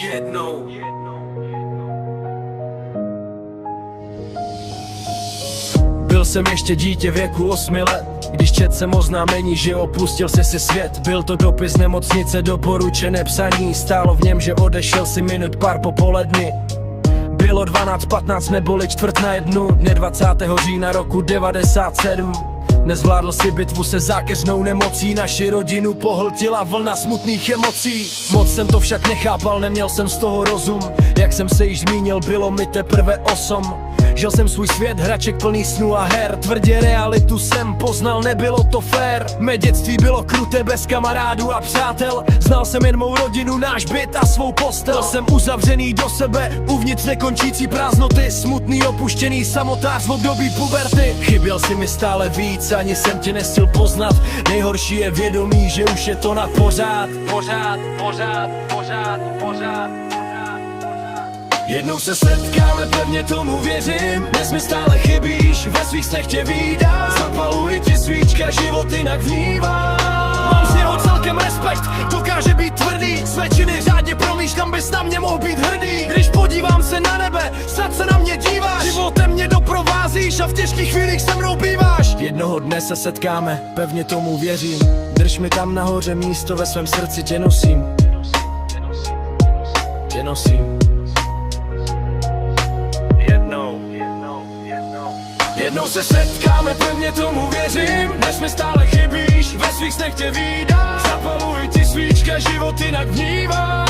jednou. Byl jsem ještě dítě věku 8 let, když četl jsem oznámení, že opustil si svět. Byl to dopis nemocnice, doporučené psaní, stálo v něm, že odešel si minut pár popolední. Bylo 12:15 neboli 12:45, dne 20. října roku 97. Nezvládl si bitvu se zákeřnou nemocí, naši rodinu pohltila vlna smutných emocí. Moc jsem to však nechápal, neměl jsem z toho rozum. Jak jsem se již zmínil, bylo mi teprve 8. Žil jsem svůj svět, hraček plný snů a her. Tvrdě realitu jsem poznal, nebylo to fér. Mé dětství bylo kruté, bez kamarádů a přátel. Znal jsem jen mou rodinu, náš byt a svou postel. Jsem uzavřený do sebe, uvnitř nekončící prázdnoty. Smutný, opuštěný samotář v období puberty. Chyběl si mi stále víc, ani jsem tě nestil poznat. Nejhorší je vědomí, že už je to na pořád. Pořád. Jednou se setkáme, pevně tomu věřím. Dnes mi stále chybíš, ve svých snech tě vídám. Zapaluji ti svíčka, život jinak vnímám. Mám z něho celkem respekt, dokáže být tvrdý. Své činy řádně promýšlám, bys na mě mohl být hrdý. Když podívám se na nebe, snad se na mě díváš. Životem mě doprovázíš a v těžkých chvílích se mnou býváš. Jednoho dne se setkáme, pevně tomu věřím. Drž mi tam nahoře místo, ve svém srdci tě nosím. Jednou se setkáme, pevně tomu věřím. Dnes mi stále chybíš, ve svých snech tě vídám. Zapaluji ti svíčka, život jinak vnívám.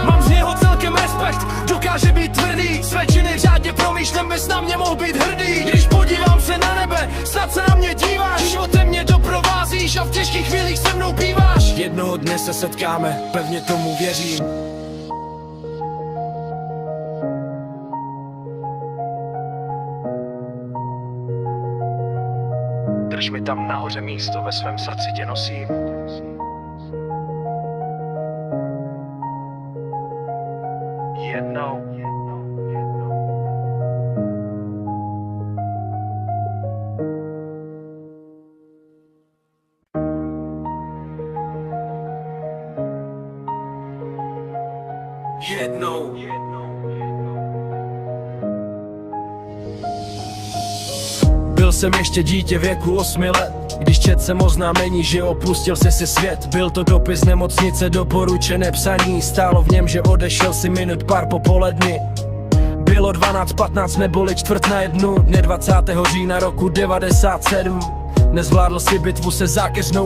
Mám z něho celkem respekt, dokáže být tvrdý. Své činy řádně promýšlím, bys na mě mohl být hrdý. Když podívám se na nebe, snad se na mě díváš. Životem mě doprovázíš a v těžkých chvílích se mnou býváš. Jednoho dne se setkáme, pevně tomu věřím. Drž mi tam nahoře místo, ve svém srdci tě nosím. Jednou. Byl jsem ještě dítě věku 8 let, když četl jsem oznámení, že opustil si svět. Byl to dopis nemocnice, doporučené psaní, stálo v něm, že odešel si minut pár popolední. Bylo 12:15 neboli 12:45, dne 20. října roku 97. Nezvládl si bitvu se zákeřnou